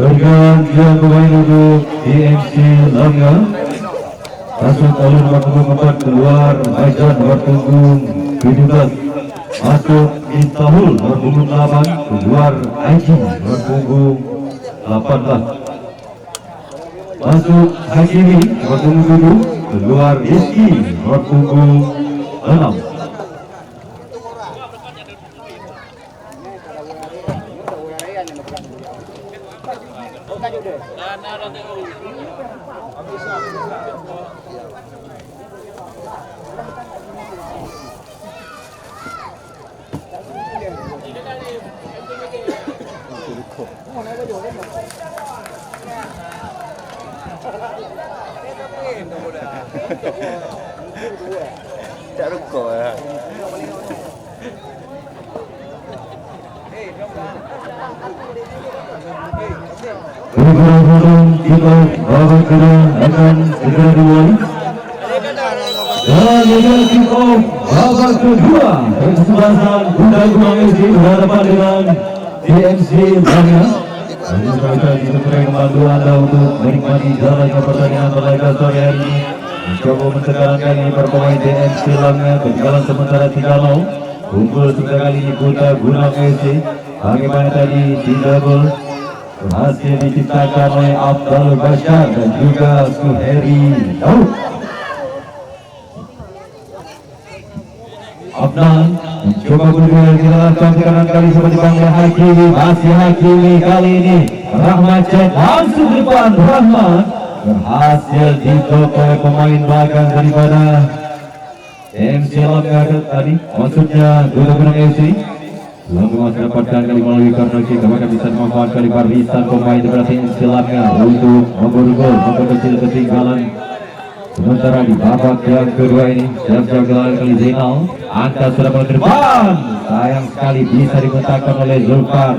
Pergantian pemain untuk TMC Langga. Masuk oleh nomor punggung 4 keluar Faizan nomor punggung 17. Masuk Istahul nomor punggung 8 keluar Aiji nomor punggung 18. Masuk Hakimi nomor punggung 7 keluar Rizky nomor punggung 6. Kita babak kedua akan segera dimulai. Dan ini kick-off babak kedua kesebelasan Bunda Gunung FC berhadapan dengan TMC Langga. Ini kita diberikan membantu Anda untuk menikmati jalannya pertandingan pada sore hari ini. Mencoba mentekankan ini perpemain TMC Langga ketinggalan sementara 3-0. Unggul sebentar kali ini Bunda Gunung FC. Bagaimana tadi tidak gol berhasil diciptakan oleh Abdul Bashar dan juga Suheri Daud. Abnan mencoba berdua dilakukan tekanan kali seperti Bangga Hakimi. Masih Hakimi kali ini Rahmat cek langsung di depan. Rahmat berhasil diblok oleh pemain belakang daripada MC Langga tadi, maksudnya Bunda Gunung FC. Lalu masih dapatkan kali melalui corner kick, mereka bisa memanfaatkan kali barisan pemain daripada TMC Langga untuk memburu gol, memperkecil ketinggalan. Sementara di babak yang kedua ini siap-siap gelar kali Zainal, angka sudah mulai ke depan. Sayang sekali bisa dibentakkan oleh Zulfan.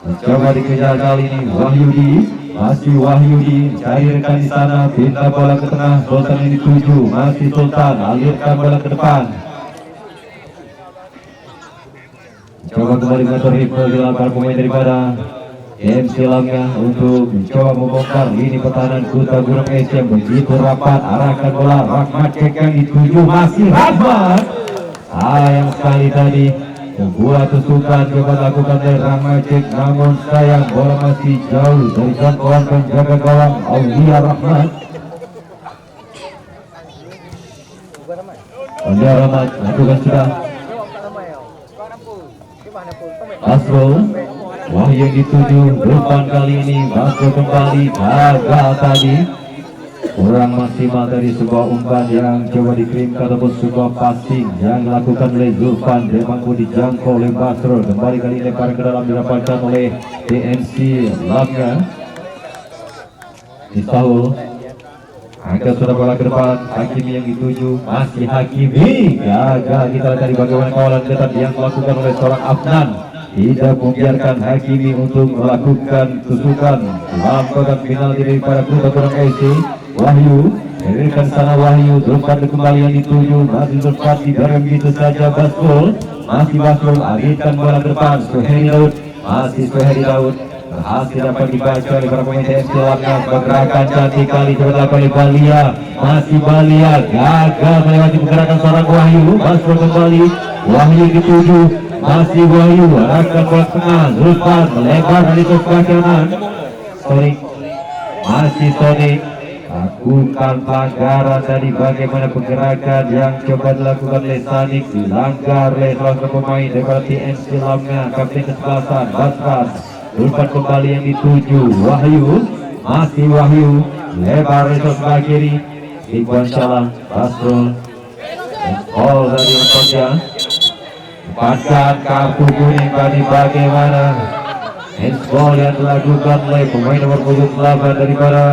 Mencoba dikejar kali ini Wahyudi, masih Wahyudi cari rekan di sana, pinta bola ke tengah, Sultan ini dituju, masih Sultan alirkan bola ke depan. Coba kembali mengatur ritme dilakukan pemain daripada TMC Langga untuk mencoba membongkar lini pertahanan Kota Gunung FC yang begitu rapat. Arahkan bola, Rahmat cek yang dituju, masih Rahmat. Sayang sekali tadi sebuah tusukan coba lakukan oleh Rahmat cek, namun sayang bola masih jauh dari jangkauan penjaga gawang Aulia Rahmat. Aulia Rahmat lakukan sudah. Basro, Wahyu yang dituju depan kali ini, Basro kembali gagal tadi, kurang maksimal dari sebuah umpan yang coba dikirimkan ataupun sebuah passing yang dilakukan oleh Zulfan. Memang pun dijangkau oleh Basro, kembali kali ini lemparan ke dalam didapatkan oleh TMC Langga. Istahul Angkat sudah bola ke depan, Hakimi yang dituju, masih Hakimi. Gagal kita tadi bagaimana kawalan ketat yang dilakukan oleh seorang Afnan. Tidak membiarkan Hakimi untuk melakukan tusukan dalam kotak final daripada Kuta Gunung FC. Wahyu berikan sana Wahyu, Zulfat kembali yang dituju, masih Zulfat dibiarkan begitu saja. Baskul, masih Baskul, alihkan bola ke depan, Suheri Daud, masih Suheri Daud. Berhasil dapat dibaca oleh para pemain TFC Selangor. Pergerakan cantik kali dilakukan oleh Balia, masih Balia gagal melewati pergerakan seorang Wahyu. Baskul kembali, Wahyu dituju, masih Wahyu arahkan bola tengah, Zulfan melebar dari sebelah kanan. Sonic, masih Sonic lakukan pelanggaran tadi. Bagaimana pergerakan yang coba dilakukan oleh Sonic dilanggar oleh salah satu pemain daripada TFC Selangor, kapten kesebelasan Basran. Zulfan kembali yang dituju, Wahyu, masih Wahyu lebar dari sebelah kiri, Iqbal Calang, Basrul, dari saja. Lepaskan kartu kuning tadi. Bagaimana handball yang dilakukan oleh pemain nomor 78 daripada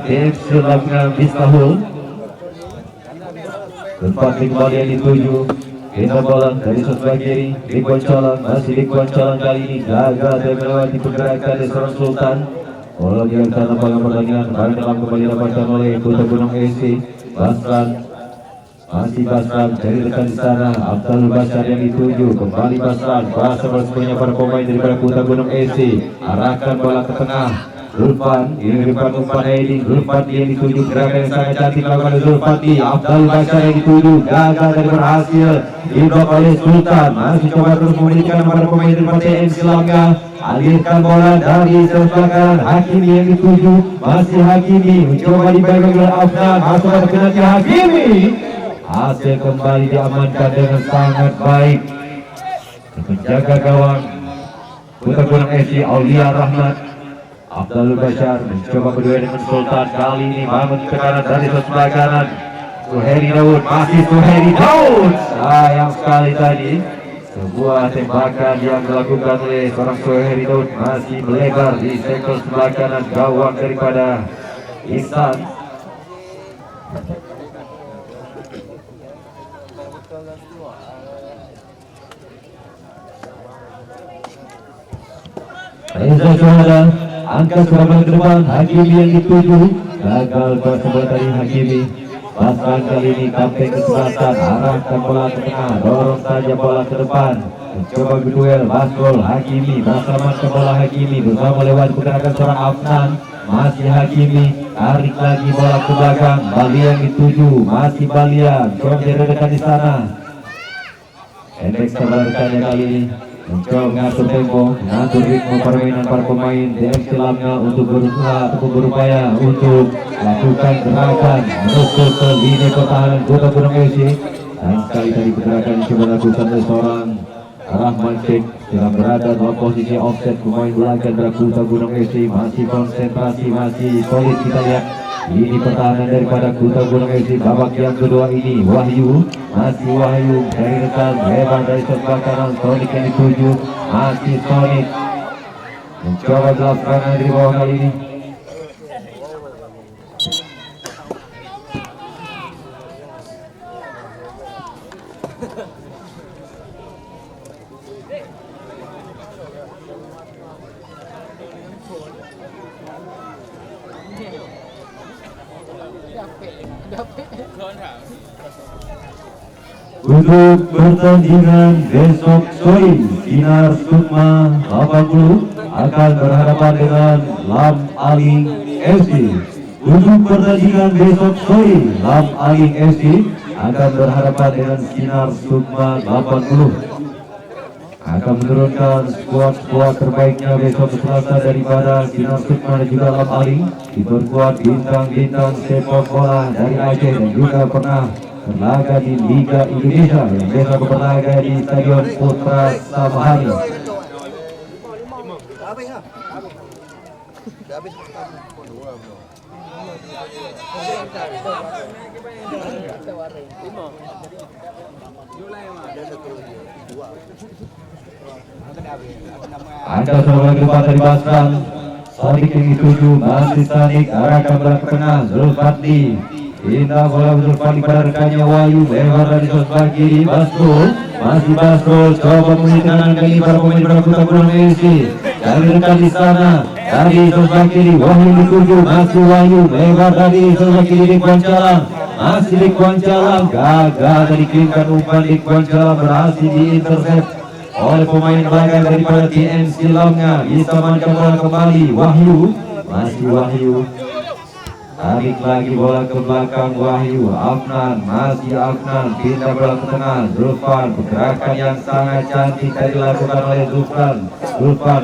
TFC Selangor Bistahul. Tempat kembali yang dituju, kita bola dari sebelah kiri, Iqbal Calang, masih Iqbal Calang kali ini gagal dari melewati pergerakan dari seorang Sultan. Bola di antara lapangan pertandingan barang dalam kembali dapatkan oleh Kuta Gunung FC. Basran, masih Basran dari dekat di sana, Abdul Bashar yang dituju, kembali Basran, bahasa bersembunyi para pemain daripada Kuta Gunung FC. Arahkan bola ke tengah, Zulfan, ini depan umpan heading, Zulfan yang dituju, gerakan yang sangat cantik dilakukan oleh Zulfan. Abdul Bashar yang dituju, gagal dari berhasil diblok oleh Sultan. Masih coba terus memberikan kepada pemain daripada TFC Selangor. Alihkan bola dari sebelah kanan, Hakimi yang dituju, masih Hakimi mencoba dibagi oleh Afnan, masuk pada penalti Hakimi. Hasil kembali diamankan dengan sangat baik. Penjaga gawang Kuta Gunung FC Aulia Rahmat, Abdul Bashar mencoba berdua dengan Sultan. Kali ini bangun tekanan dari sebelah kanan, Suheri Daud, masih Suheri Daud. Sayang sekali tadi sebuah tembakan yang dilakukan oleh seorang Suheri Daud masih melebar di sektor sebelah kanan gawang daripada Ihsan. Reza Syuhada angkat serangan ke depan, Hakimi yang dituju, gagal bersebut dari Hakimi. Basran kali ini kapten kesebelasan, arahkan bola ke tengah, dorong saja bola ke depan, mencoba berduel. Basrul, Hakimi berselamatkan bola. Hakimi berusaha melewati pergerakan seorang Afnan, masih Hakimi tarik lagi bola ke belakang, Balia yang dituju, masih Balia coba diredakan di sana. Endek sebaliknya kali ini mencoba mengatur tempo, mengatur ritme permainan para pemain TFC Selangor untuk berusaha ataupun berupaya untuk melakukan gerakan menuju ke lini pertahanan Kuta Gunung FC. Dan sekali tadi pergerakan yang coba dilakukan oleh seorang Rahman Sheikh sedang berada dalam posisi offset. Pemain belakang dari Kuta Gunung FC masih konsentrasi, masih solid. Kita lihat ini pertahanan daripada Kuta Gunung FC babak yang kedua ini. Wahyu, masih Wahyu dari dekat, lebar dari sebelah kanan, Sonic yang dituju, masih Sonic mencoba dilakukan dari bawah kali ini. Untuk pertandingan besok sore, Sinar Sukma 80 akan berhadapan dengan Lam Aling FC. Untuk pertandingan besok sore, Lam Aling FC akan berhadapan dengan Sinar Sukma 80. Akan menurunkan skuad terbaiknya besok Selasa daripada Sinar Sukma dan juga Lam Aling. Diperkuat bintang-bintang sepak bola dari Aceh dan juga pernah berlaga di Liga Indonesia yang biasa berlaga di Stadion Putra Samahani. Angka serangan ke depan dari Basran, Sonic yang dituju, masih Sonic arahkan bola ke tengah, Zulfadli Indah bola berdepan pada rekannya Wahyu, lebar dari sebelah kiri, Basrul, masih Basrul, coba menit kanan kali para pemain berkuta kurang isi, dari rekan di sana, dari sebelah kiri, Wahyu dituju, masih Wahyu, lebar dari sebelah kiri di Kuancalang, masih di Kuancalang, gagal dari kirimkan umpan di Kuancalang, berhasil diintercept oleh pemain belakang daripada TM Silangnya, bisa menangkan bola kembali, Wahyu, masih Wahyu. Tarik lagi bola ke belakang Wahyu, Afnan, masih Afnan, pindah bola ke tengah, Zulfan, pergerakan yang sangat cantik tadi dilakukan oleh Zulfan,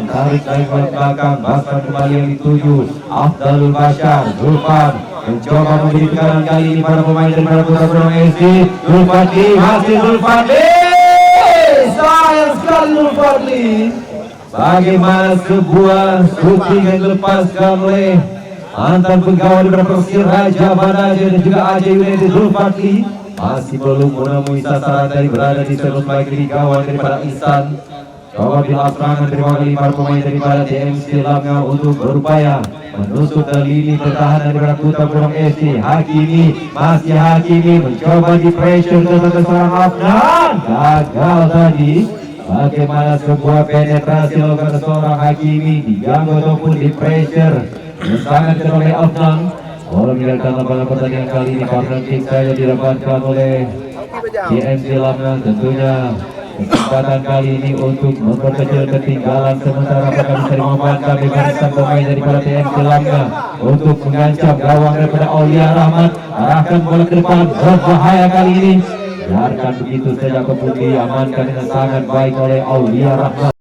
tarik lagi bola ke belakang, Basran kembali yang dituju, Afdalul Bashar, Zulfan, mencoba memberi tekanan kali ini para pemain daripada Putra Gunung SC, Zulfan, masih Zulfan, sayang sekali Zulfan, bagaimana sebuah shooting yang dilepaskan oleh mantan pegawai daripada Persir Raja Banaja dan juga Aceh United Zulfadli masih belum menemui sasaran dari berada di sebelah kiri gawang daripada Ihsan. Coba bila serangan terima kali para pemain daripada TMC Langga untuk berupaya menusuk ke lini pertahanan daripada Kuta Burung FC. Hakimi, masih Hakimi mencoba di pressure ke seorang Afnan, gagal tadi. Bagaimana sebuah penetrasi oleh seorang Hakimi diganggu ataupun di pressure sangat oleh Afnan. Bola meninggalkan lapangan pertandingan kali ini, corner kick saja didapatkan oleh TMC Langga. Tentunya kesempatan kali ini untuk memperkecil ketinggalan sementara akan bisa dimanfaatkan di barisan pemain daripada TMC Langga untuk mengancam gawang daripada Aulia Rahmat. Arahkan bola ke depan, berbahaya kali ini, biarkan begitu saja kemudian diamankan dengan sangat baik oleh Aulia Rahmat.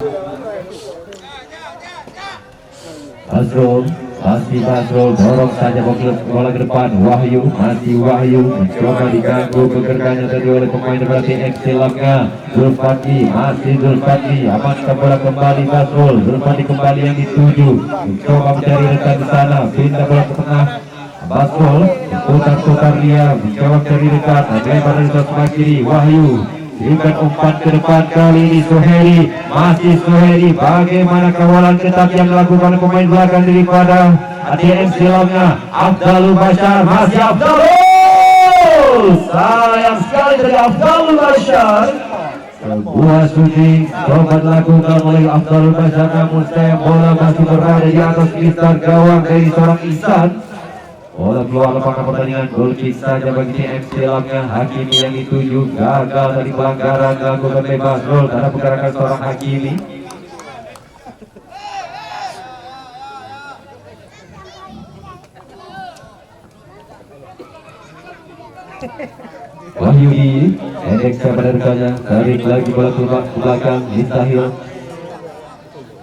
Basrul, masih Basrul, dorong saja bola ke depan, Wahyu, masih Wahyu, mencoba diganggu pergerakannya tadi oleh pemain daripada TMC Langga. Zulfadli, masih Zulfadli, amankan bola kembali Basrul, Zulfadli kembali yang dituju, mencoba mencari rekan di sana, pindah bola ke tengah, Basrul, putar-putar dia, mencoba mencari rekan, lebar dari sebelah kiri, Wahyu, berikan umpan ke depan kali ini Suheri, masih Suheri, bagaimana kawalan ketat yang dilakukan pemain belakang daripada TMC Langga. Afdalul Bashar, masih Afdalul, sayang sekali dari Afdalul Bashar. Sebuah shooting coba dilakukan oleh Afdalul Bashar, namun sayang bola masih berada di atas listar gawang dari seorang Ihsan. Bola keluar lapangan pertandingan, goal kick saja bagi TMC Langga. Hakimi yang dituju, gagal dari pelanggaran, dilakukan bebas gol karena pergerakan seorang Hakimi. Wahyudi, pendek pada rekannya, tarik lagi bola ke belakang,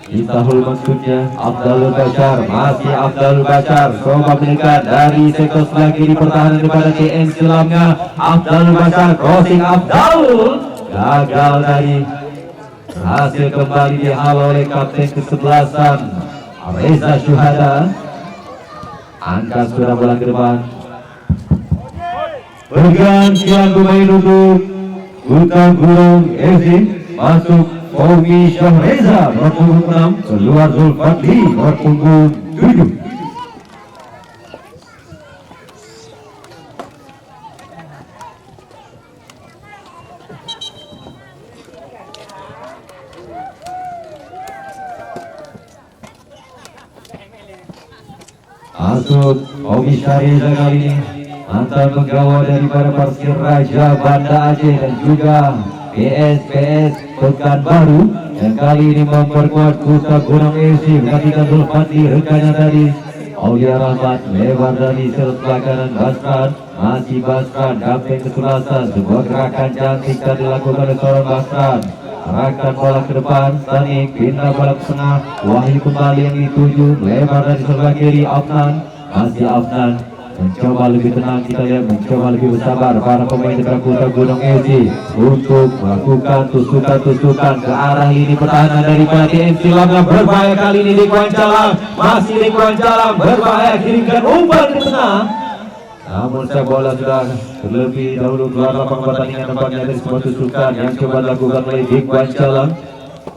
Istahul maksudnya, Afdalul Bashar, masih Afdalul Bashar, coba mendekat dari sektor sebelah kiri pertahanan daripada TMC Langga. Afdalul Bashar, crossing Afdalul, gagal dari hasil kembali dihalau oleh kapten kesebelasan Reza Syuhada. Angkat sudah bola ke depan, pergantian pemain untuk Kuta Burung FC, masuk Fahmi Syahreza nomor punggung 6, keluar Zulfadli nomor punggung 7. Masuk Fahmi Syahreza kali ini, mantan pegawai daripada Persir Raja Banda Aceh dan juga PSPS Pekanbaru, yang kali ini memperkuat Kuta Gunung FC. Menggantikan Zulfadli, rekannya tadi Aulia Rahmat, lebar dari sebelah kanan Basran, masih Basran, kapten kesebelasan. Sebuah gerakan cantik tadi dilakukan oleh seorang Basran, arahkan bola ke depan, Stanik, pindah bola ke tengah, Wahyu kembali yang dituju, lebar dari sebelah kiri, Afnan, masih Afnan, mencoba lebih tenang, kita lihat mencoba lebih bersabar para pemain dari Kuta Gunung FC untuk melakukan tusukan-tusukan ke arah lini pertahanan daripada TMC Langga. Berbahaya kali ini di Kuancalang, masih di Kuancalang, berbahaya, kirimkan umpan ke tengah, namun saya bola sudah terlebih dahulu keluar lapangan pertandingan. Nampaknya dari sebuah tusukan yang coba dilakukan oleh di Kuancalang,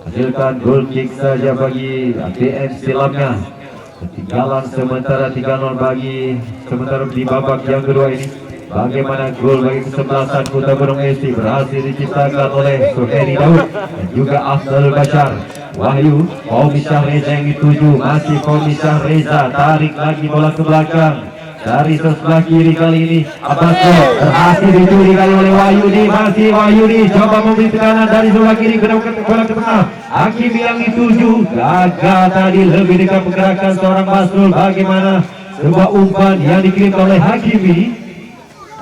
hasilkan goal kick saja bagi TMC Langga. Ketinggalan sementara 3-0 bagi sementara di babak yang kedua ini. Bagaimana gol bagi kesebelasan Kota Gunung Esi berhasil diciptakan oleh Suheri Daud dan juga Afdal Bashar. Wahyu, Fahmi Reza yang dituju, masih Fahmi Reza, tarik lagi bola ke belakang dari sebelah kiri kali ini. Abbasno berhasil dicuri kali oleh Wahyudi, masih Wahyudi coba memberi tekanan dari sebelah kiri ke bola ke tengah. Hakim yang dituju gagal tadi, lebih dekat pergerakan seorang Basrul. Bagaimana sebuah umpan yang dikirim oleh Hakimi.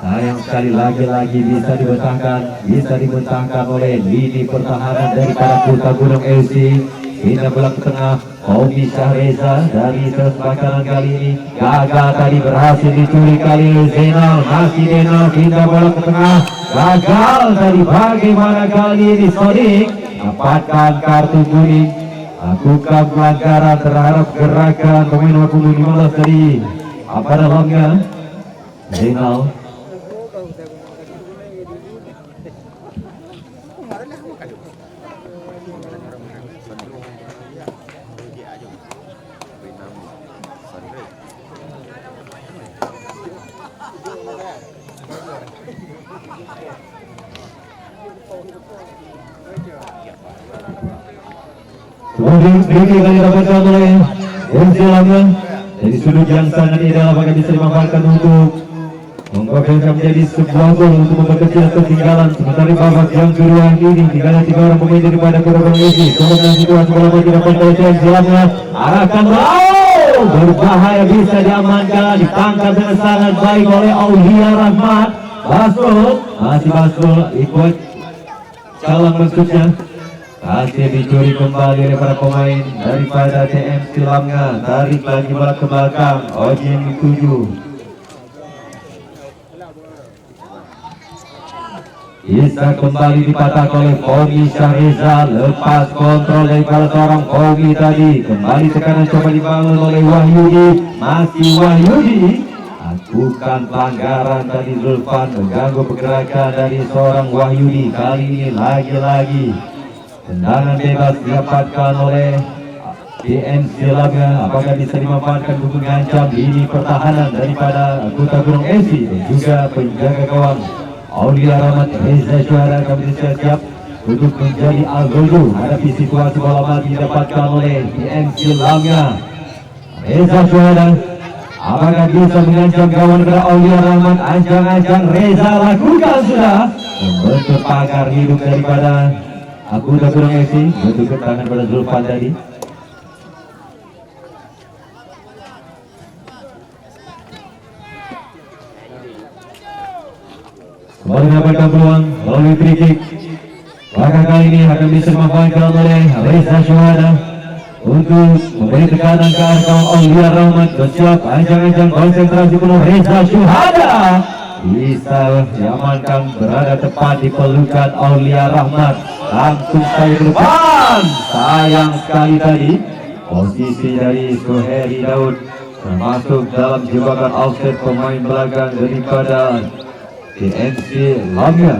Sayang sekali lagi-lagi bisa dibentangkan oleh lini pertahanan daripada Kota Gunung Esi. Pindah bola ke tengah, Fahmi Reza dari sebelah kanan kali ini gagal tadi, berhasil dicuri kali Zainal, masih Zainal pindah bola ke tengah, gagal tadi. Bagaimana kali ini Sodik dapatkan kartu kuning, lakukan pelanggaran terhadap gerakan pemain nomor punggung 15 tadi. Apa dalamnya Zainal. Kemudian kali dapatkan oleh Lamia dari sudut yang sangat ideal, apakah bisa dimanfaatkan untuk mengkonversi menjadi sebuah gol untuk memperkecil ketinggalan. Sementara di babak yang kedua ini tinggal 3 orang pemain daripada Kota Gunung Esi. Kemudian situasi bola didapat oleh Lamia, arahkan berbahaya, bisa diamankan, ditangkap dengan sangat baik oleh Aulia Rahmat. Basrul, masih Basrul ikut calang maksudnya. Hasil dicuri kembali oleh para pemain daripada TM Silamnya. Tarik lagi bola ke belakang, Oji yang dituju. Bisa kembali dipatahkan oleh Fahmi Reza, lepas kontrol daripada seorang Fahmi tadi. Kembali tekanan coba dibangun oleh Wahyudi, masih Wahyudi. Bukan pelanggaran tadi, Zulfan mengganggu pergerakan dari seorang Wahyudi. Kali ini lagi-lagi tendangan bebas didapatkan oleh TM Silamnya. Apakah bisa dimanfaatkan untuk mengancam lini pertahanan daripada Kota Gunung Esi dan juga penjaga gawang Aulia Rahmat. Reza Syuhada kami siap untuk menjadi al-Ghudu. Hadapi situasi bola mati didapatkan oleh TM Silamnya. Reza Syuhada, apakah bisa mengancam kawan kepada Aulia Rahmat? Ancang-ancang Reza lakukan sudah, membentuk pagar hidup daripada Kota Gunung Esi. Bentuk tangan pada Zulfan tadi. Kembali mendapatkan peluang melalui free kick. Bahkan kali ini akan bisa dimanfaatkan oleh Reza Syuhada untuk memberi tekanan ke arah kawan Aulia Rahmat. Bersiap, ancang-ancang konsentrasi penuh Reza Syuhada. Bisa diamankan, berada tepat di pelukan Aulia Rahmat. Langsung saja ke depan. Sayang sekali tadi posisi dari Suheri Daud termasuk dalam jebakan offset pemain belakang daripada TNC Lamia.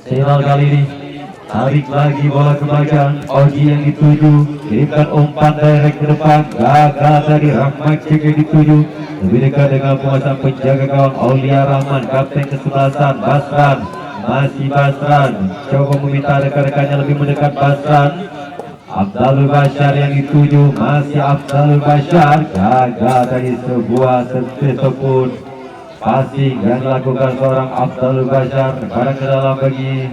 Final kali ini tarik lagi bola ke belakang, Oji yang dituju, kirimkan umpan direct ke depan, gagal tadi. Rahmat Cik yang dituju, lebih dekat dengan penguasaan penjaga gawang Aulia Rahman. Kapten kesebelasan Basran, masih Basran coba meminta rekan-rekannya lebih mendekat. Basran, Afdal Bashar yang dituju, masih Afdal Bashar, gagal tadi sebuah sentuh pun passing yang dilakukan seorang Afdal Bashar. Sekarang ke dalam bagi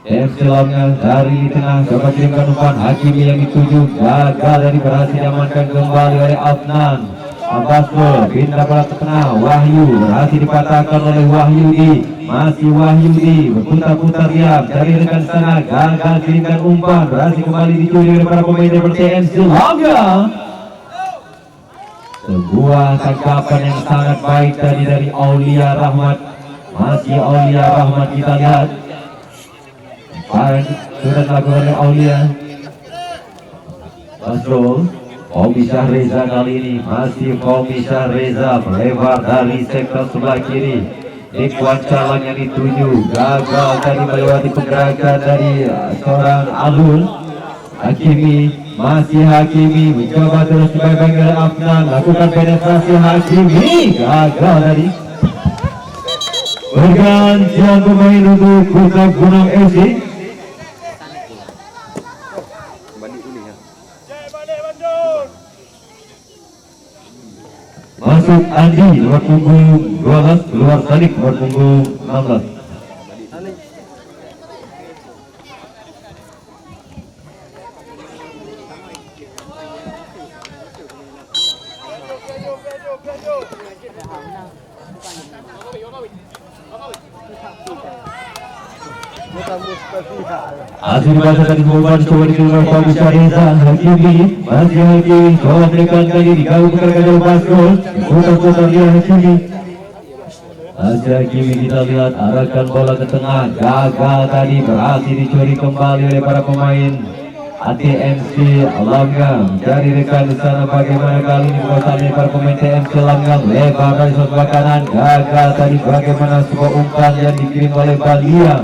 FC Lamia dari tengah, coba kirimkan umpan, Hakimi yang dituju, gagal dari, berhasil diamankan kembali oleh Afnan. Abbasno pindah bola ke tengah, Wahyu berhasil dipatahkan oleh Wahyudi, masih Wahyudi berputar-putar diam dari rekan sana, gagal kirimkan umpan, berhasil kembali dicuri oleh para pemain dari TNC Lamia. Sebuah tangkapan yang sangat baik tadi dari Aulia Rahmat, masih Aulia Rahmat. Kita lihat sudah dilakukan oleh Aulia. Basrul, Fahmi Reza kali ini, masih Fahmi Reza melebar dari sektor sebelah kiri. Ikhwan Calang yang dituju, gagal tadi melewati pergerakan dari seorang Alul. Hakimi, masih Hakimi mencoba terus dipegang oleh Afnan, lakukan penetrasi Hakimi, gagal tadi. Pergantian pemain untuk Kota Gunung FC. Masuk Andi nomor punggung 12, keluar Salik nomor punggung 16. Hasil dibaca tadi Boban coba dikeluar Fabi Syareza. Hakimi, masih Hakimi coba berikan kali diganggu pergerakan dari Baskol. Putar-putar dia Hakimi. Masih Hakimi kita lihat arahkan bola ke tengah, gagal tadi, berhasil dicuri kembali oleh para pemain ATMC Langgam. Mencari rekan di sana, bagaimana kali ini berusaha dari para pemain TMC Langgam, lebar dari sebelah kanan, gagal tadi, bagaimana sebuah umpan yang dikirim oleh Balia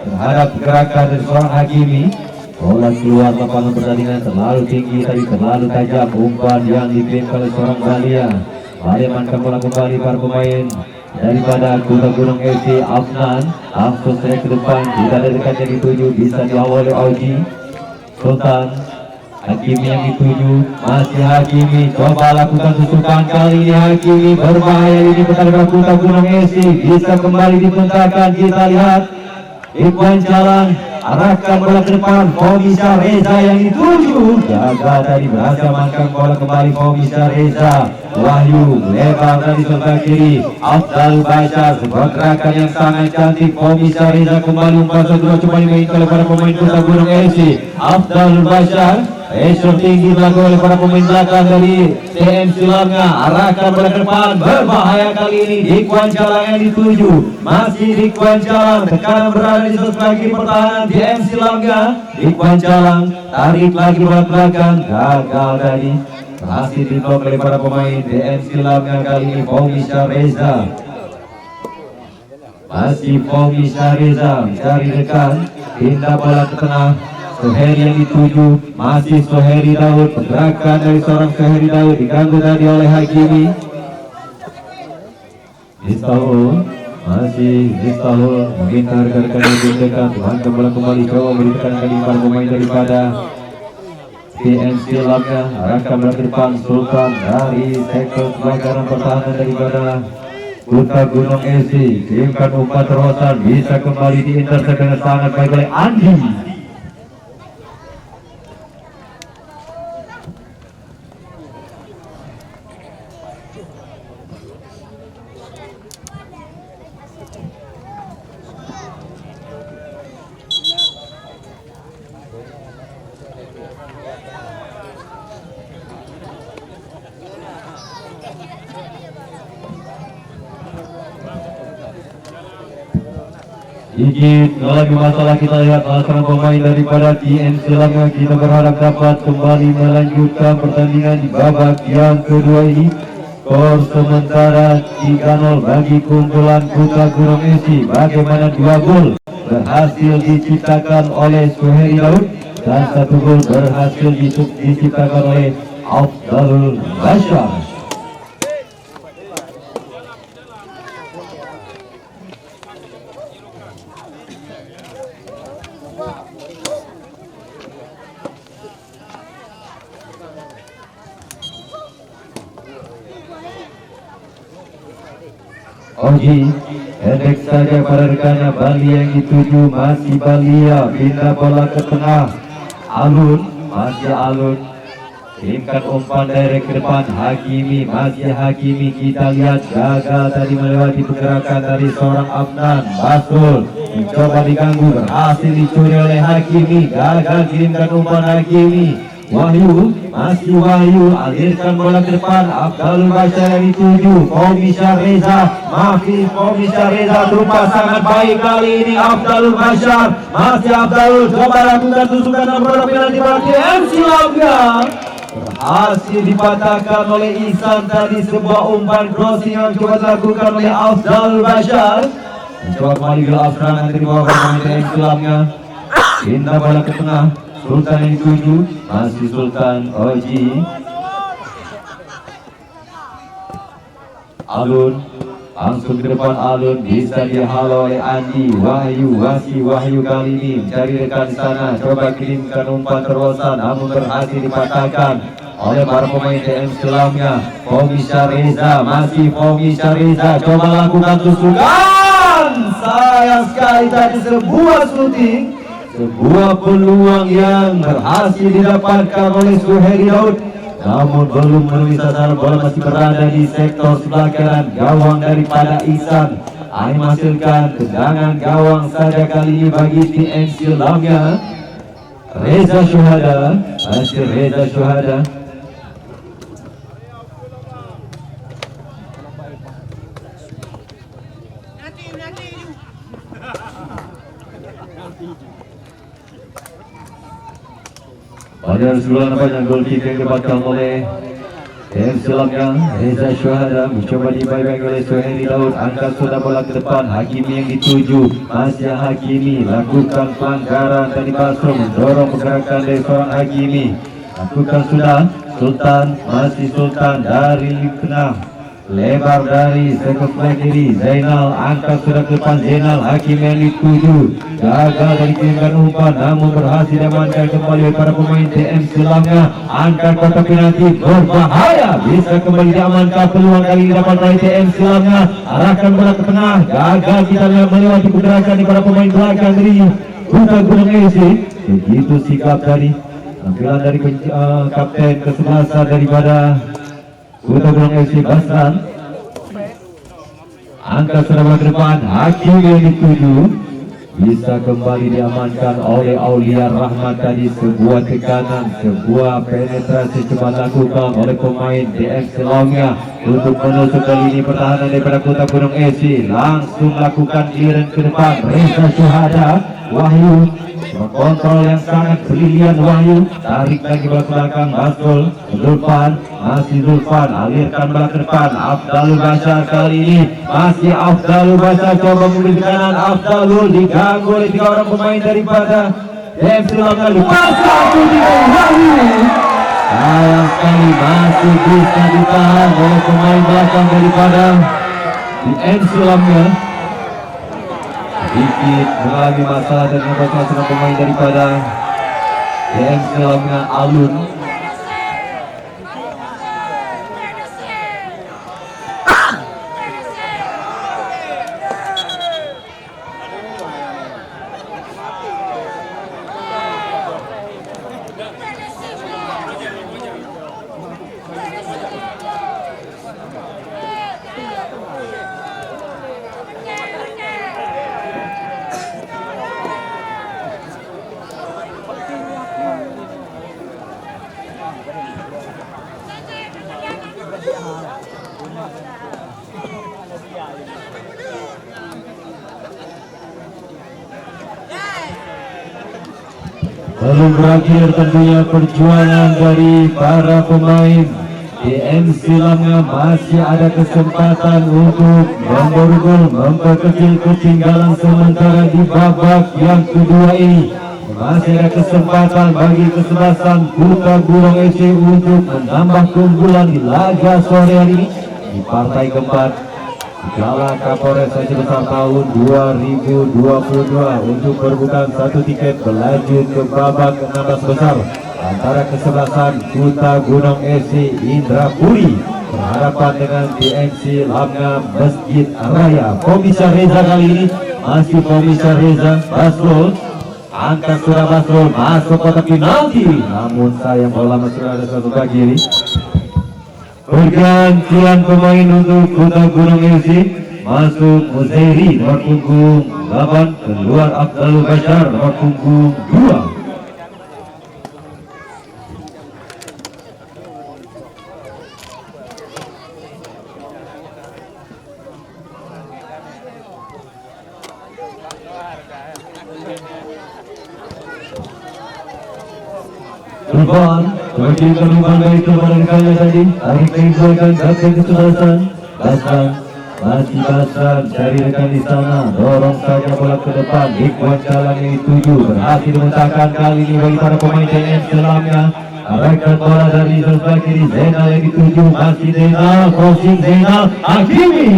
terhadap gerakan dari seorang Hakimi. Bola keluar lapangan pertandingan, terlalu tinggi tadi, terlalu tajam umpan yang dikirim oleh seorang Balia. Balia menangkan bola kembali para pemain daripada Kota Gunung FC. Afnan langsung saja ke depan, tidak ada dekat yang dituju, bisa diawali Auji Sultan. Hakimi yang dituju, masih Hakimi coba lakukan tusukan, kali ini Hakimi berbahaya, ini pertandingan Kota Gunung FC bisa kembali dipentarkan. Kita lihat Ikhwan Jalan arahkan bola ke depan, Komisar Reza yang dituju, gagal tadi, berhasil menangkan bola kembali Komisar Reza. Wahyu lebar dari sebelah kiri, Afdal Bashar, sebuah gerakan yang sangat cantik. Komisar Reza kembali umpan kedua, coba dimainkan oleh para pemain Kota Gunung FC. Afdal Bashar, pressure tinggi dilakukan oleh para pemain belakang dari TMC Langgam, arahkan bola ke depan, berbahaya kali ini. Ikhwan Jalan yang dituju, masih Ikhwan Jalan, tekanan berada di sebelah kiri pertahanan TMC Langgam. Ikhwan Jalan tarik lagi bola belakang, gagal tadi, berhasil diblok oleh para pemain TMC Langgam. Kali ini Komisar Reza, masih Komisar Reza mencari rekan, pindah bola ke tengah. Soheri yang dituju, masih Soheri Daud, pergerakan dari seorang Soheri Daud diganggu tadi oleh Hakimi. Miftahul, masih Miftahul meminta rekan-rekan yang dekat, mengangkat bola kembali, coba memberikan kali para pemain daripada TMC Langgam, arahkan bola ke depan. Sultan dari sektor sebelah kanan pertahanan daripada Kota Gunung FC, kirimkan umpan terobosan, bisa kembali diintersek dengan sangat baik oleh Andi. Sedikit lagi masalah kita lihat seorang pemain daripada TMC Langgam. Kita berharap dapat kembali melanjutkan pertandingan di babak yang kedua ini. Skor sementara 3-0 bagi keunggulan Kota Gunung FC. Bagaimana 2 gol berhasil diciptakan oleh Suheri Daud dan 1 gol berhasil diciptakan oleh Afdal Bashar. Oji, pendek saja pada rekannya. Balia yang dituju, masih Balia, pindah bola ke tengah. Alun, masih Alun, kirimkan umpan direct ke depan. Hakimi, masih Hakimi, kita lihat gagal tadi melewati pergerakan dari seorang Afnan. Basul mencoba diganggu, berhasil dicuri oleh Hakimi, gagal kirimkan umpan Hakimi. Wahyu, masih Wahyu, alirkan bola ke depan. Afdal Bashar yang dituju, Komisar Reza, masih Komisar Reza, terumpa sangat baik kali ini Afdal Bashar, masih Afdal, coba lakukan tusukan dan bola penalti bagi TMC Langgam. Berhasil dipatahkan oleh Ihsan tadi, sebuah umpan crossing yang coba dilakukan oleh Afdal Bashar. Mencoba kembali gelap serangan dari bawah pemain TMC Langgam. Pindah bola ke tengah. Sultan yang dituju masih Sultan Oji. Alun langsung ke depan, Alun bisa dihalau oleh Andi. Wahyu kali ini mencari rekan di sana, coba kirimkan umpan terosan namun berhasil dipatahkan oleh para pemain TM Selamnya. Fomisha Reza, masih Fomisha Reza, coba lakukan tusukan. Sayang sekali tadi sebuah shooting, sebuah peluang yang berhasil didapatkan oleh Suheri Daud, namun belum menemui sasaran. Bola masih berada di sektor sebelah kanan gawang daripada Ihsan. Ini menghasilkan tendangan gawang saja kali ini bagi TM Selamnya. Reza Syuhada, hasil Reza Syuhada. Pada sebulan panjang gol kick yang didapatkan oleh TM Selamnya. Reza Syuhada mencoba dibaik oleh Suheri Daud, angkat sudah bola ke depan. Hakimi yang dituju, masih Hakimi lakukan pelanggaran tadi. Basro mendorong pergerakan dari seorang Hakimi, lakukan sudah. Sultan, masih Sultan dari kena lebar dari sektor flank kiri. Zainal angkat sudah ke depan. Zainal, Hakimi yang dituju, gagal dari kirimkan umpan namun berhasil diamankan kembali oleh para pemain TM Selamnya. Angkat kotak penalti berbahaya, bisa kembali diamankan. Peluang kali ini dapat dari TM Selamnya, arahkan bola ke tengah, gagal kita lihat melewati pergerakan di para pemain belakang dari Kuta Gunung FC. Begitu sikap dari tampilan dari kapten kesebelasan daripada Kuta Gunung FC Basran. Angkat serangan ke depan, Hakim yang dituju, bisa kembali diamankan oleh Aulia Rahmat tadi. Sebuah tekanan, sebuah penetrasi coba lakukan oleh pemain TM Selamnya untuk menusuk kali ini pertahanan daripada Kuta Gunung FC. Langsung lakukan clearance ke depan. Reza Syuhada, Wahyu kontrol yang sangat brilian. Wahyu tarik lagi bola ke belakang. Basrul, Zulfan, masih Zulfan alirkan bola ke depan. Afdalul Bashar kali ini masih Afdalul Bashar coba memberi kanan. Afdalul diganggu oleh 3 orang pemain daripada TM Selamnya. Lepas satu di Wahyu, sayang sekali masih bisa ditahan oleh pemain belakang daripada TM Selamnya. Sedikit mengalami masalah dengan pasangan pemain daripada TM Selamnya. Alun belum berakhir tentunya perjuangan dari para pemain TM Selamnya. Masih ada kesempatan untuk memborgol, memperkecil ketinggalan sementara di babak yang kedua ini. Masih ada kesempatan bagi kesebelasan Kuta Gunung FC untuk menambah keunggulan di laga sore hari ini di partai keempat Piala Kapolres Aceh Besar tahun 2022 untuk perebutan 1 tiket berlanjut ke babak 16 besar antara kesebelasan Kuta Gunung FC Indrapuri berhadapan dengan TMC Lamnya Masjid Raya. Fomisha Reza kali ini masih Fomisha Reza. Basrul angkat sudah, Basrul masuk kotak penalti namun sayang bola masih ada satu kaki kiri. Pergantian pemain untuk Kuta Gunung FC, masuk Muzairi nomor punggung 8, keluar Afdalul Bashar nomor punggung 2. Zulfan mengirimkan umpan dari kepada rekannya tadi, tarik menginfokan kapten kesebelasan Basran. masih Basran cari rekan di sana, dorong saja bola ke depan. Ikhwan jalan yang dituju berhasil memecahkan kali ini bagi para pemain TNM Selamnya. Arahkan bola dari sebelah kiri, Zainal yang dituju, masih Zainal, crossing Zainal, Hakimi.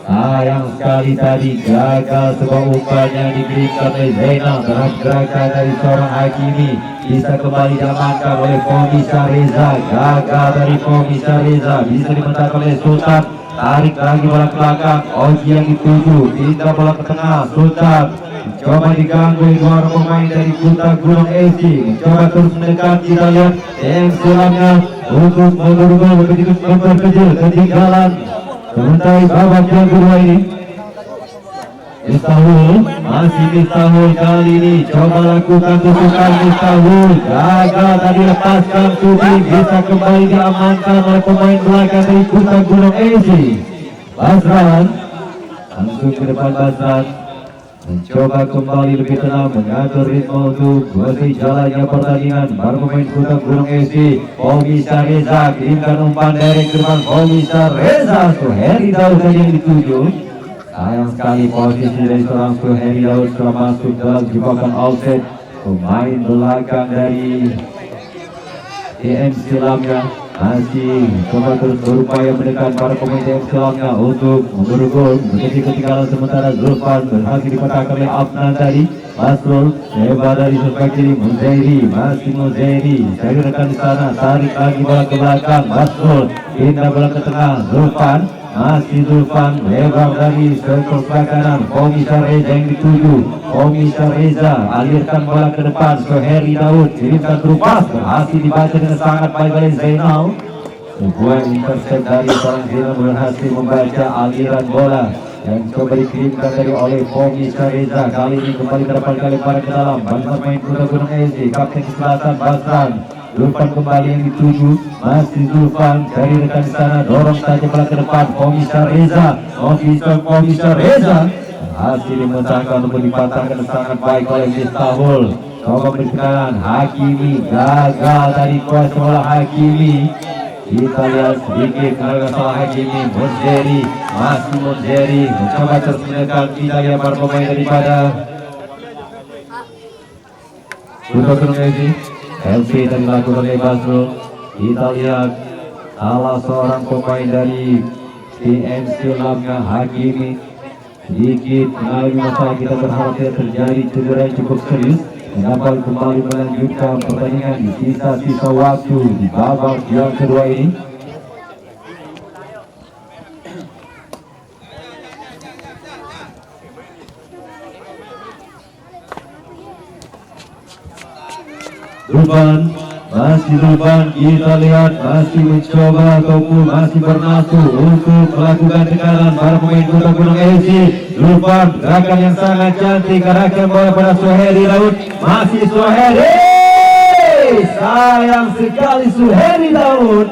Sayang sekali tadi gagal sebuah umpan yang diberikan oleh Zainal terhadap gerakan dari seorang Hakimi. Bisa kembali diamankan oleh Komisa Reza, gagal dari Komisa Reza, bisa dimenangkan oleh Sultan. Tarik lagi bola ke belakang, Oji yang dituju, pindah bola ke tengah, Sultan coba diganggu dua orang pemain dari Kuta Gunung FC, coba terus mendekat. Kita lihat yang Selamnya untuk menurunkan begitu memperkecil ketinggalan sementara babak yang kedua ini. Miftahul, masih Miftahul kali ini coba lakukan tusukan Miftahul, gagal tadi, lepaskan Sudi, bisa kembali diamankan oleh pemain belakang dari Kuta Gunung FC. Basran langsung ke depan, Basran mencoba kembali lebih tenang mengatur ritme untuk bersih jalannya pertandingan. Baru pemain Kuta Gunung FC, Komisa Reza kirimkan umpan dari ke depan, Komisa Reza, Suheri Daud saja yang dituju. Sayang sekali posisi dari seorang Suheri Daud sudah masuk dalam jebakan offset pemain belakang dari TM Selamnya. Masih coba terus berupaya mendekat para pemain TM Selamnya untuk memburu gol, menjadi ketinggalan sementara. Zulfan berhasil dipatahkan oleh Afnan tadi. Basrul lebar dari sebelah kiri, Muzairi, masih Muzairi cari rekan di sana, tarik lagi bola ke belakang. Basrul pindah bola ke tengah, Zulfan, masih Zulfan lebar dari sektor sebelah kanan, Komisa Reza yang dituju, Komisa Reza alirkan bola ke depan, Suheri Daud kirimkan terupas, berhasil dibaca dengan sangat baik oleh Zainal. Sebuah intercept dari seorang Zainal berhasil membaca aliran bola yang coba dikirimkan dari oleh Komisa Reza. Kali ini kembali terdapat kali pada ke dalam, bantuan main Kuta Gunung FC, kapten kesebelasan Basran. Zulfan kembali yang dituju, masih Zulfan cari rekan di sana, dorong saja bola ke depan, Komisa Reza, Komisa Reza hasil dimecahkan untuk dipatahkan sangat baik oleh Miftahul. Coba berkenan, Hakimi gagal tadi kuasa bola Hakimi. Kita lihat sedikit karena salah Hakimi. Monzeri, masih Monzeri mencoba terus menekan. Kita lihat para pemain daripada Kuta Gunung FC tadi dilakukan oleh Basrul. Kita lihat salah seorang pemain dari TM Selamnya, Hakimi, sedikit mengalami masalah. Kita berharap tidak terjadi cedera yang cukup serius dan dapat kembali melanjutkan pertandingan di sisa-sisa waktu di babak yang kedua ini. Zulfan, masih Zulfan, kita lihat masih mencoba ataupun masih bernafsu untuk melakukan tekanan para pemain Kuta Gunung FC. Zulfan, gerakan yang sangat cantik, arahkan bola pada Suheri Daud, masih Suheri, sayang sekali Suheri Daud.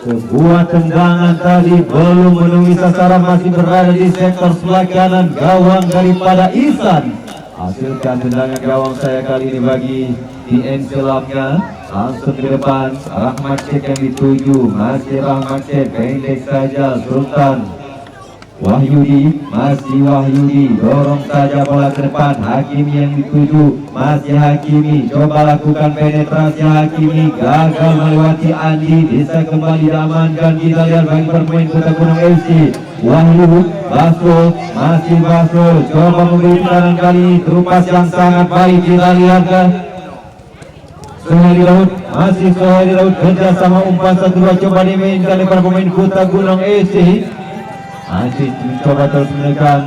Sebuah tendangan tadi belum menemui sasaran, masih berada di sektor sebelah kanan gawang daripada Ihsan. Hasilkan tendangan gawang saya kali ini bagi TN Selamnya. Langsung ke depan, Rahmat Syed yang dituju, masih Rahmat Syed pendek saja. Sultan Wahyudi, masih Wahyudi dorong saja bola ke depan, Hakimi yang dituju, masih Hakimi coba lakukan penetrasi. Hakimi gagal melewati Andi, bisa kembali diamankan. Kita lihat bagi pemain Kuta Gunung FC, Wahyu, Basrul, masih Basrul coba memberi tekanan kali ini, terupas yang sangat baik. Kita lihat ke Suheri Daud, masih Suheri Daud kerja sama umpan 1-2 coba dimainkan oleh para pemain Kuta Gunung FC. Masih mencoba terus menekan,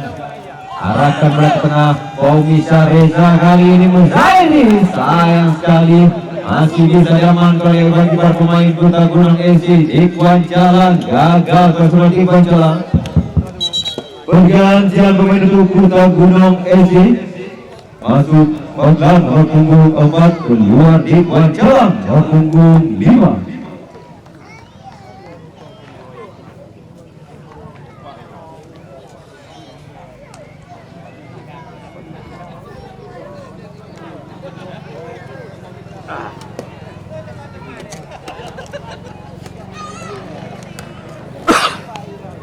arahkan bola ke tengah, Komisa Reza kali ini Muzairi, sayang sekali masih bisa diamankan oleh bagi para pemain Kuta Gunung FC. Ikhwan jalan gagal kesulitan Ikhwan jalan. Pergantian pemain untuk Kuta Gunung FC, masuk Bangkan nomor punggung 4, keluar Ikhwan jalan nomor punggung 5.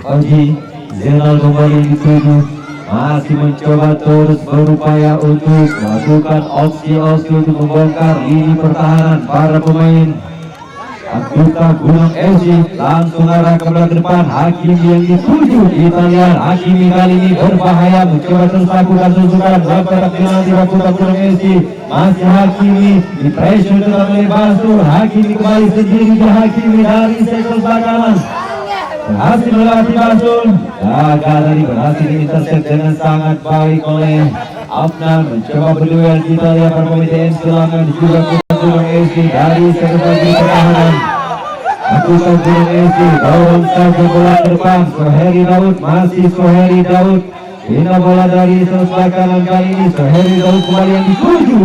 Oji, Zainal kembali dituju, masih mencoba terus berupaya untuk melakukan opsi-opsi untuk membongkar lini pertahanan para pemain Duta Gunung FC. Langsung arah ke belakang depan, Hakimi yang dituju di Italia. Hakimi kali ini berbahaya, mencoba terus lakukan susukan kotak penalti Duta Gunung FC. Masih Hakimi di pressure tetap oleh Basur. Hakimi kembali sendiri ke Hakimi dari sektor belakang, berhasil melewati Basur. Gagal tadi, berhasil diintercept dengan sangat baik oleh Afnan. Mencoba berduel di Italia pemain TNC Langan juga Gunung FC dari sektor pertahanan. Duta Gunung FC dorong saja bola ke depan. Soheri Daud, masih Soheri Daud. Bina bola dari sebelah kanan kali ini. Soheri Daud kembali yang dituju.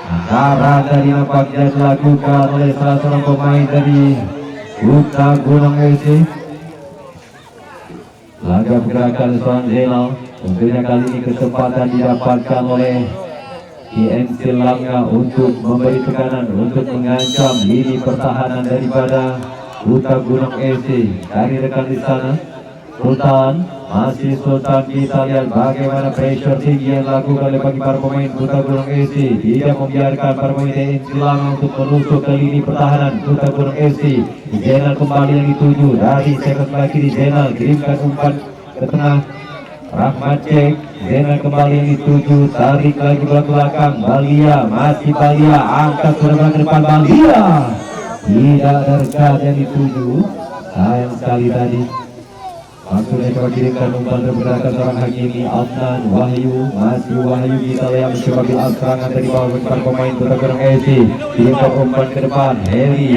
Antara dari nampaknya dilakukan oleh salah seorang pemain dari Duta Gunung FC. Laga pergerakan seorang Zainal. Tentunya kali ini kesempatan didapatkan oleh TNC Langga untuk memberi tekanan, untuk mengancam lini pertahanan daripada Duta Gunung FC. Dari rekan di sana, Sultan, masih Sultan, kita lihat bagaimana pressure tinggi yang dilakukan oleh bagi para pemain Duta Gunung FC. Tidak membiarkan para pemain TNC Langga untuk menusuk ke lini pertahanan Duta Gunung FC. Zainal kembali yang dituju dari sektor sebelah kiri. Zainal kirimkan umpan ke tengah, Rahmat cek, Zainal kembali yang dituju, tarik lagi bola ke belakang. Balia, masih Balia, angkat sudah ke depan. Balia tidak dekat yang dituju, sayang sekali tadi. Maksudnya coba kirimkan umpan pergerakan seorang Hakimi. Adnan, Wahyu, masih Wahyu, kita lihat mencoba bilang serangan dari bawah depan pemain Duta Gunung FC. Kirimkan umpan ke depan, Heri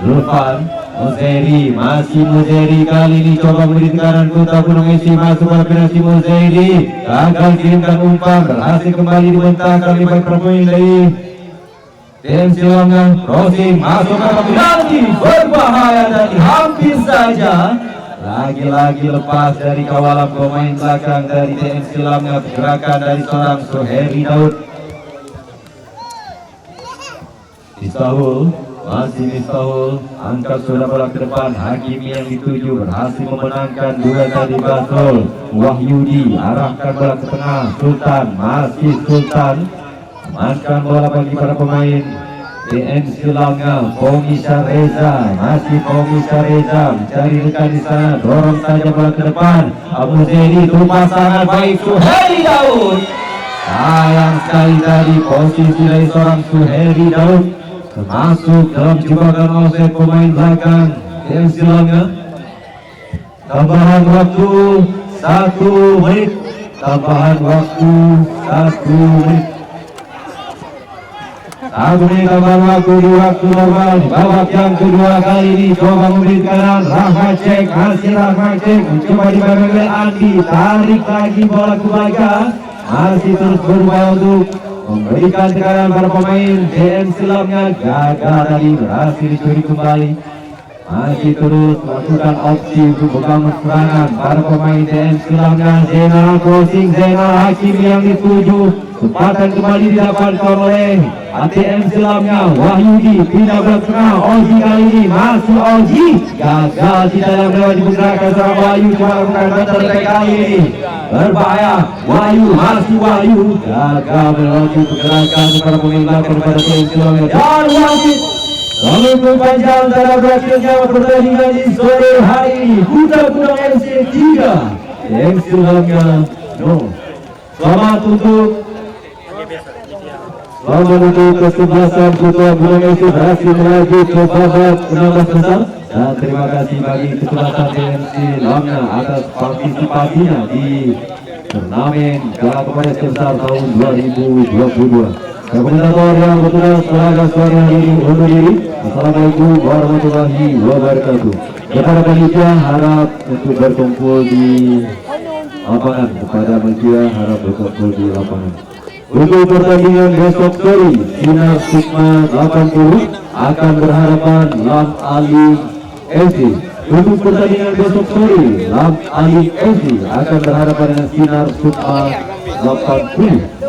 Lufan, Muzeri, masih Muzeri kali ini coba memberi tekanan. Duta Gunung FC masuk pada penalti. Muzeri gagal kirimkan umpan, berhasil kembali dibentangkan oleh pemain dari TNC Langga. Crossing masuk ke penalti, berbahaya tadi, hampir saja. Lagi-lagi lepas dari kawalan pemain belakang dari TNC Langga. Pergerakan dari seorang Soheri Daud. Mistahul, masih Mistahul, angkat sudah bola ke depan. Hakimi yang dituju, berhasil memenangkan duel tadi. Basrul, Wahyudi arahkan bola ke tengah. Sultan, masih Sultan, amankan bola bagi para pemain TNC Langga. Komisa Reza, masih Komisa Reza, mencari rekan di sana, dorong saja bola ke depan. Abu Zeri, tumpah sangat baik Soheri Daud. Sayang sekali tadi posisi dari seorang Soheri Daud termasuk dalam jebakan offside pemain belakang TNC Langga. Tambahan waktu 1 menit. Tambahan waktu 1 menit. 1 menit tambahan waktu di waktu normal. Di babak yang kedua kali ini coba memberi kanan. Rahmat cek, masih Rahmat cek, mencoba dibagi Andi, tarik lagi bola ke belakang. Masih terus berupaya untuk memberikan tekanan para pemain TNC Langga. Gagal tadi, berhasil dicuri kembali. Masih terus melakukan opsi untuk membangun serangan para pemain TNC Langga. Zainal crossing, Zainal, Hakimi yang dituju. Kesempatan kembali didapatkan oleh TNC Langga. Wahyudi pindah ke tengah, Oji kali ini masih Oji. Gagal tidak dalam lewat dipergerakan seorang Wahyu. Cuma lakukan terletak kali ini berbahaya. Wahyu, masih Wahyu, gagal melewati pergerakan para pemain belakang pada TNC Langga. Dan wasit lalu panjang dalam berakhirnya pertandingan di sore hari ini. Duta Gunung FC 3, TNC Langga 0. Selamat untuk kesebelasan Duta Gunung FC berhasil melaju ke babak 16 besar. Dan terima kasih bagi kesebelasan TNC Langga atas partisipasinya di turnamen Piala Pemain Besar tahun 2022. Komentator yang bertugas Laga sore hari ini undur diri. Assalamualaikum warahmatullahi wabarakatuh. Kepada panitia harap untuk berkumpul di lapangan. Kepada panitia harap berkumpul di lapangan. Untuk pertandingan besok sore, Sinar Sukma 80 akan berhadapan Lam Ali FC. Untuk pertandingan besok sore, Lam Ali FC akan berhadapan dengan Sinar Sukma 80.